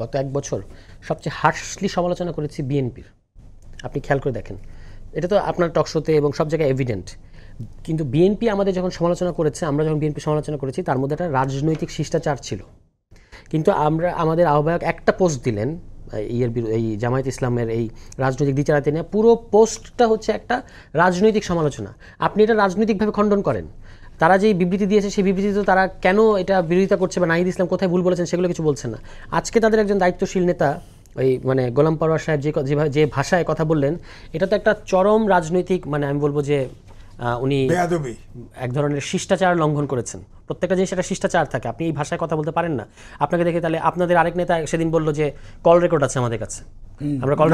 গত 1 বছর সবচেয়ে হার্শলি সমালোচনা করেছি বিএনপির। আপনি খেয়াল করে দেখেন, এটা তো আপনার টকশোতে এবং সব জায়গায় এভিডেন্ট। কিন্তু বিএনপি আমাদের যখন সমালোচনা করেছে, আমরা যখন বিএনপি সমালোচনা করেছি, তার মধ্যে একটা রাজনৈতিক শিষ্টাচার ছিল। কিন্তু আমাদের আহ্বায়ক একটা পোস্ট দিলেন এই জামায়াত ইসলামের এই রাজনৈতিক দ্বিচারিতা নিয়ে, পুরো পোস্টটা হচ্ছে একটা রাজনৈতিক সমালোচনা। আপনি এটা রাজনৈতিকভাবে খণ্ডন করেন। তারা যেই বিবৃতি দিয়েছে সেই বিবৃতিতে তারা কেন এটা বিরোধিতা করছে বা নাহিদ ইসলাম কোথায় ভুল বলেছেন সেগুলো কিছু বলছেন না। আজকে তাদের একজন দায়িত্বশীল নেতা ওই মানে গোলাম পরোয়ার সাহেব যে ভাষায় কথা বললেন, এটা তো একটা চরম রাজনৈতিক, মানে আমি বলবো যে উনি এক ধরনের শিষ্টাচার লঙ্ঘন করেছেন। প্রত্যেকটা জিনিস একটা শিষ্টাচার থাকে, আপনি এই ভাষায় কথা বলতে পারেন না। আপনাকে দেখে তাহলে আপনাদের আরেক নেতা সেদিন বলল যে কল রেকর্ড আছে আমাদের কাছে, আমরা কল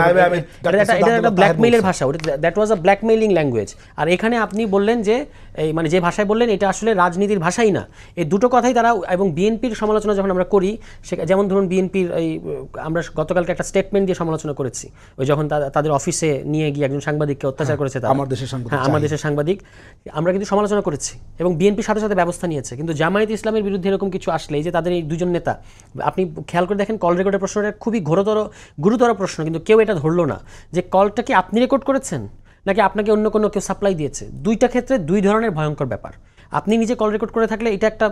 এটা একটা ব্ল্যাকমেইলের ভাষা, that was a blackmailing language. আর এখানে আপনি বললেন যে এই মানে যে ভাষায় বললেন এটা আসলে রাজনীতির ভাষাই না। এই দুটো কথাই তারা, এবং বিএনপির সমালোচনা যখন আমরা করি, যেমন ধরুন বিএনপির এই আমরা গতকালকে একটা স্টেটমেন্ট দিয়ে সমালোচনা করেছি, ওই যখন তাদের অফিসে নিয়ে গিয়ে একজন সাংবাদিককে অত্যাচার করেছে, আমার দেশের সাংবাদিক, আমরা কিন্তু সমালোচনা করেছি এবং বিএনপির সাথে সাথে ব্যবস্থা নিয়েছে। কিন্তু জামায়াত ইসলামের বিরুদ্ধে এরকম কিছু আসলে, যে তাদের এই দুজন নেতা, আপনি খেয়াল করে দেখেন কল রেকর্ডের প্রশ্নটা খুবই গুরুতর প্রশ্ন, কিন্তু কেউ এটা ধরলো না যে কলটা কি আপনি রেকর্ড করেছেন নাকি আপনাকে অন্য কোনো কেউ সাপ্লাই দিয়েছে। দুইটা ক্ষেত্রে দুই ধরনের ভয়ঙ্কর ব্যাপার। আপনি নিজে কল রেকর্ড করে থাকলে এটা একটা,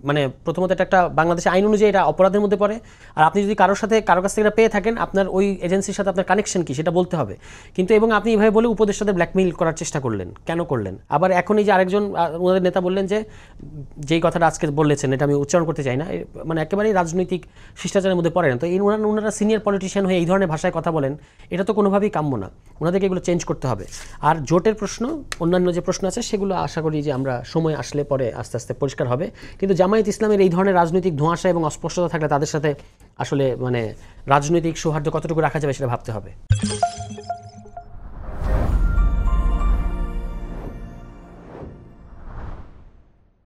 মানে প্রথমত এটা একটা বাংলাদেশের আইন অনুযায়ী এটা অপরাধের মধ্যে পড়ে। আর আপনি যদি কারোর কাছ থেকে এটা পেয়ে থাকেন, আপনার ওই এজেন্সির সাথে আপনার কানেকশন কি সেটা বলতে হবে। কিন্তু এবং আপনি এইভাবে বলে উপদেষ্টাদের ব্ল্যাকমেইল করার চেষ্টা করলেন, কেন করলেন? আবার এখন এই যে আরেকজন ওনাদের নেতা বললেন যে যেই কথাটা আজকে বলেছেন, এটা আমি উচ্চারণ করতে চাই না, মানে একেবারেই রাজনৈতিক শিষ্টাচারের মধ্যে পড়ে না। তো এই ওনারা সিনিয়র পলিটিশিয়ান হয়ে এই ধরনের ভাষায় কথা বলেন, এটা তো কোনোভাবেই কাম্য না। ওনাদেরকে এগুলো চেঞ্জ করতে হবে। আর জোটের প্রশ্ন, অন্যান্য যে প্রশ্ন আছে সেগুলো আশা করি যে আমরা সময় আসলে পরে আস্তে আস্তে পরিষ্কার হবে। কিন্তু জামায়াত ইসলামের এই ধরনের রাজনৈতিক ধোঁয়াশা এবং অস্পষ্টতা থাকলে তাদের সাথে আসলে মানে রাজনৈতিক সৌহার্দ্য কতটুকু রাখা যাবে সেটা ভাবতে হবে।